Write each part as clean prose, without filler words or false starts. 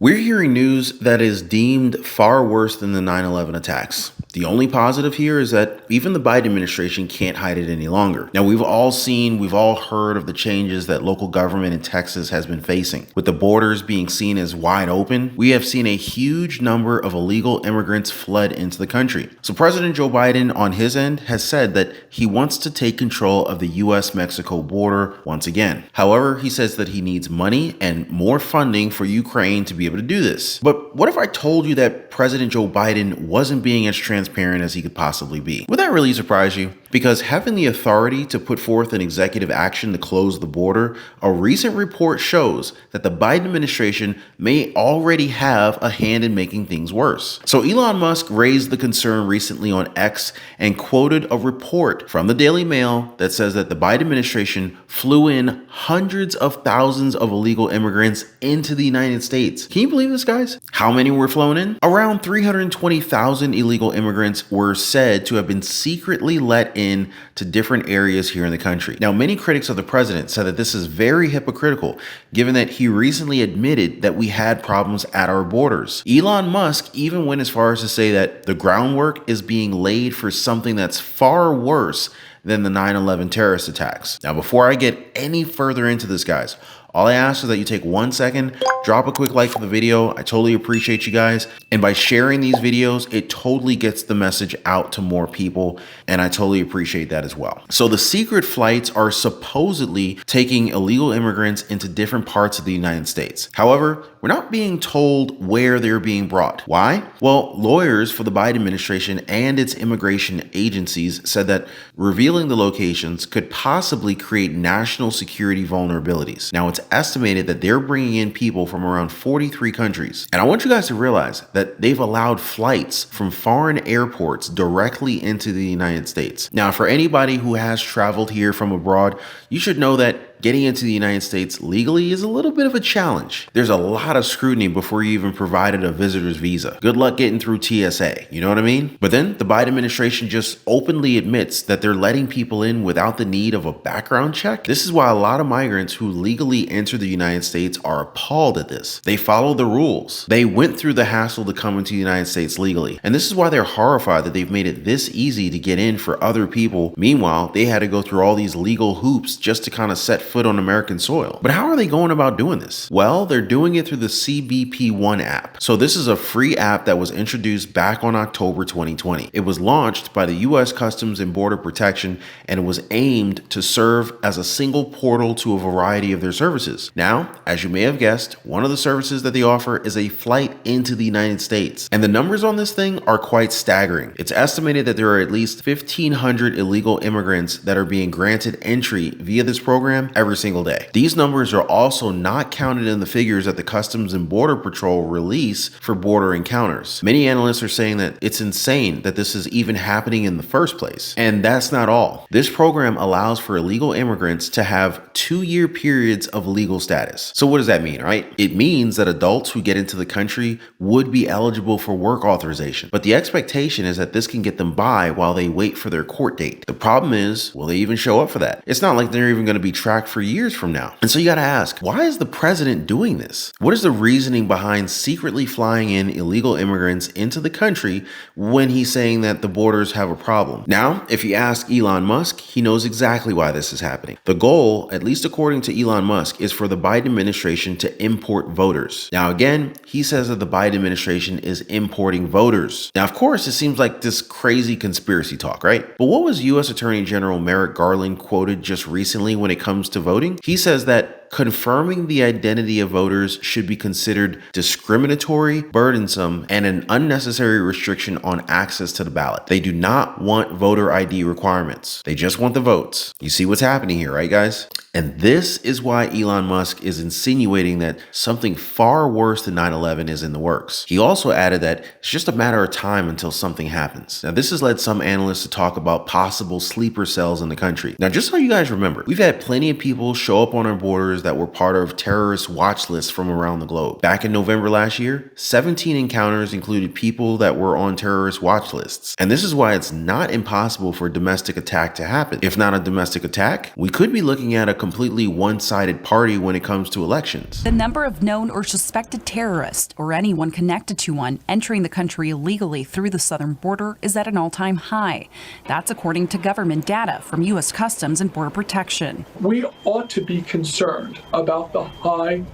We're hearing news that is deemed far worse than the 9/11 attacks. The only positive here is that even the Biden administration can't hide it any longer. Now, we've all heard of the changes that local government in Texas has been facing. With the borders being seen as wide open, we have seen a huge number of illegal immigrants flood into the country. So President Joe Biden, on his end, has said that he wants to take control of the U.S. Mexico border once again. However, he says that he needs money and more funding for Ukraine to be able to do this. But what if I told you that President Joe Biden wasn't being as transparent as he could possibly be? Would that really surprise you? Because having the authority to put forth an executive action to close the border, a recent report shows that the Biden administration may already have a hand in making things worse. So Elon Musk raised the concern recently on X and quoted a report from the Daily Mail that says that the Biden administration flew in hundreds of thousands of illegal immigrants into the United States. Can you believe this, guys? How many were flown in? Around 320,000 illegal immigrants were said to have been secretly let in to different areas here in the country. Now, many critics of the president said that this is very hypocritical, given that he recently admitted that we had problems at our borders. Elon Musk even went as far as to say that the groundwork is being laid for something that's far worse than the 9/11 terrorist attacks. Now, before I get any further into this, guys, all I ask is that you take 1 second, drop a quick like for the video. I totally appreciate you guys. And by sharing these videos, it totally gets the message out to more people. And I totally appreciate that as well. So the secret flights are supposedly taking illegal immigrants into different parts of the United States. However, we're not being told where they're being brought. Why? Well, lawyers for the Biden administration and its immigration agencies said that revealing the locations could possibly create national security vulnerabilities. Now, it's estimated that they're bringing in people from around 43 countries. And I want you guys to realize that they've allowed flights from foreign airports directly into the United States. Now, for anybody who has traveled here from abroad, you should know that getting into the United States legally is a little bit of a challenge. There's a lot of scrutiny before you even provided a visitor's visa. Good luck getting through TSA, you know what I mean? But then the Biden administration just openly admits that they're letting people in without the need of a background check. This is why a lot of migrants who legally enter the United States are appalled at this. They follow the rules. They went through the hassle to come into the United States legally. And this is why they're horrified that they've made it this easy to get in for other people. Meanwhile, they had to go through all these legal hoops just to kind of set foot on American soil. But how are they going about doing this? Well, they're doing it through the CBP One app. So this is a free app that was introduced back on October 2020. It was launched by the U.S Customs and Border Protection, and it was aimed to serve as a single portal to a variety of their services. Now, as you may have guessed, one of the services that they offer is a flight into the United States. And the numbers on this thing are quite staggering. It's estimated that there are at least 1,500 illegal immigrants that are being granted entry via this program every single day. These numbers are also not counted in the figures that the Customs and Border Patrol release for border encounters. Many analysts are saying that it's insane that this is even happening in the first place. And that's not all. This program allows for illegal immigrants to have 2-year periods of legal status. So what does that mean, right? It means that adults who get into the country would be eligible for work authorization. But the expectation is that this can get them by while they wait for their court date. The problem is, will they even show up for that? It's not like they're even going to be tracked for years from now. And so you got to ask, why is the president doing this? What is the reasoning behind secretly flying in illegal immigrants into the country when he's saying that the borders have a problem? Now, if you ask Elon Musk, he knows exactly why this is happening. The goal, at least according to Elon Musk, is for the Biden administration to import voters. Now, again, he says that the Biden administration is importing voters. Now, of course, it seems like this crazy conspiracy talk, right? But what was U.S. Attorney General Merrick Garland quoted just recently when it comes to voting? He says that confirming the identity of voters should be considered discriminatory, burdensome, and an unnecessary restriction on access to the ballot. They do not want voter ID requirements. They just want the votes. You see what's happening here, right, guys? And this is why Elon Musk is insinuating that something far worse than 9/11 is in the works. He also added that it's just a matter of time until something happens. Now, this has led some analysts to talk about possible sleeper cells in the country. Now, just so you guys remember, we've had plenty of people show up on our borders workers that were part of terrorist watch lists from around the globe. Back in November last year, 17 encounters included people that were on terrorist watch lists. And this is why it's not impossible for a domestic attack to happen. If not a domestic attack, we could be looking at a completely one-sided party when it comes to elections. The number of known or suspected terrorists, or anyone connected to one, entering the country illegally through the southern border is at an all-time high. That's according to government data from U.S. Customs and Border Protection. We ought to be concerned about the high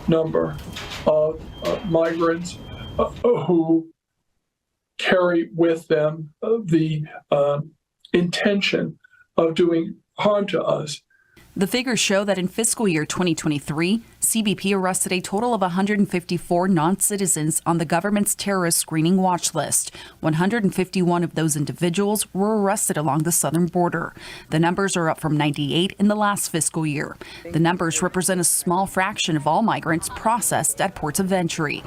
number of migrants who carry with them the intention of doing harm to us. The figures show that in fiscal year 2023, CBP arrested a total of 154 non-citizens on the government's terrorist screening watch list. 151 of those individuals were arrested along the southern border. The numbers are up from 98 in the last fiscal year. The numbers represent a small fraction of all migrants processed at ports of entry.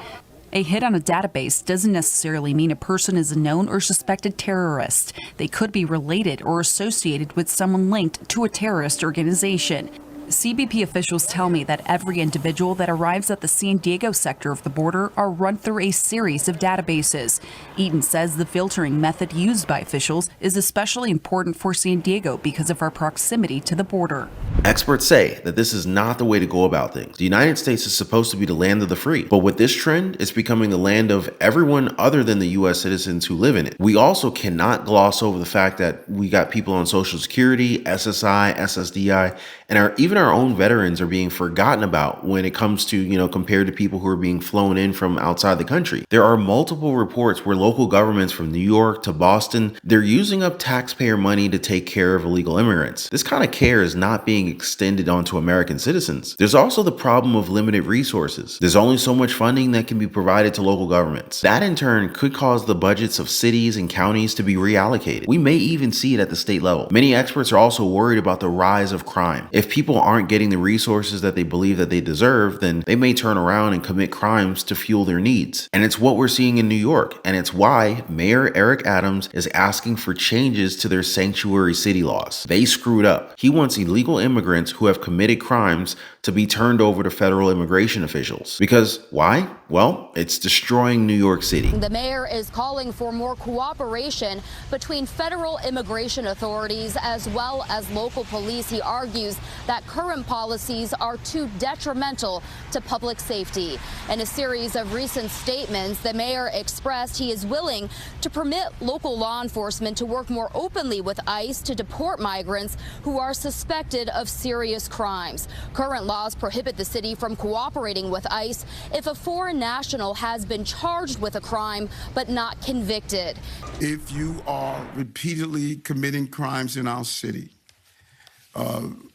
A hit on a database doesn't necessarily mean a person is a known or suspected terrorist. They could be related or associated with someone linked to a terrorist organization. CBP officials tell me that every individual that arrives at the San Diego sector of the border are run through a series of databases. Eaton says the filtering method used by officials is especially important for San Diego because of our proximity to the border. Experts say that this is not the way to go about things. The United States is supposed to be the land of the free, but with this trend, it's becoming the land of everyone other than the U.S. citizens who live in it. We also cannot gloss over the fact that we got people on Social Security, SSI, SSDI, and even our own veterans are being forgotten about when it comes to, compared to people who are being flown in from outside the country. There are multiple reports where local governments from New York to Boston, they're using up taxpayer money to take care of illegal immigrants. This kind of care is not being extended onto American citizens. There's also the problem of limited resources. There's only so much funding that can be provided to local governments. That in turn could cause the budgets of cities and counties to be reallocated. We may even see it at the state level. Many experts are also worried about the rise of crime. If people aren't getting the resources that they believe that they deserve, then they may turn around and commit crimes to fuel their needs. And it's what we're seeing in New York. And it's why Mayor Eric Adams is asking for changes to their sanctuary city laws. They screwed up. He wants illegal immigrants who have committed crimes to be turned over to federal immigration officials. Because why? Well, it's destroying New York City. The mayor is calling for more cooperation between federal immigration authorities as well as local police. He argues that current policies are too detrimental to public safety. In a series of recent statements, the mayor expressed he is willing to permit local law enforcement to work more openly with ICE to deport migrants who are suspected of serious crimes. Current laws prohibit the city from cooperating with ICE if a foreign national has been charged with a crime but not convicted. If you are repeatedly committing crimes in our city,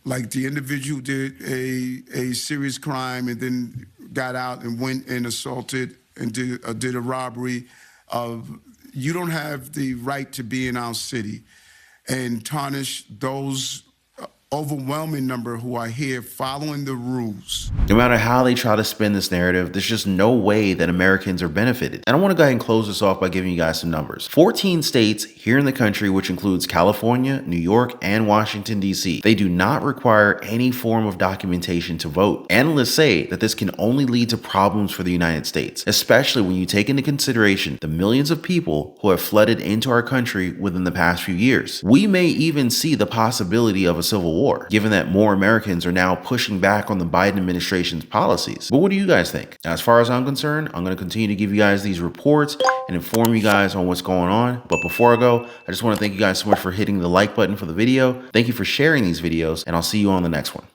like the individual did a serious crime and then got out and went and assaulted and did a robbery, you don't have the right to be in our city and tarnish those overwhelming number who are here following the rules. No matter how they try to spin this narrative, there's just no way that Americans are benefited. And I want to go ahead and close this off by giving you guys some numbers. 14 states here in the country, which includes California, New York, and Washington, D.C., they do not require any form of documentation to vote. Analysts say that this can only lead to problems for the United States, especially when you take into consideration the millions of people who have flooded into our country within the past few years. We may even see the possibility of a civil war, given that more Americans are now pushing back on the Biden administration's policies. But what do you guys think? Now, as far as I'm concerned, I'm going to continue to give you guys these reports and inform you guys on what's going on. But before I go, I just want to thank you guys so much for hitting the like button for the video. Thank you for sharing these videos, and I'll see you on the next one.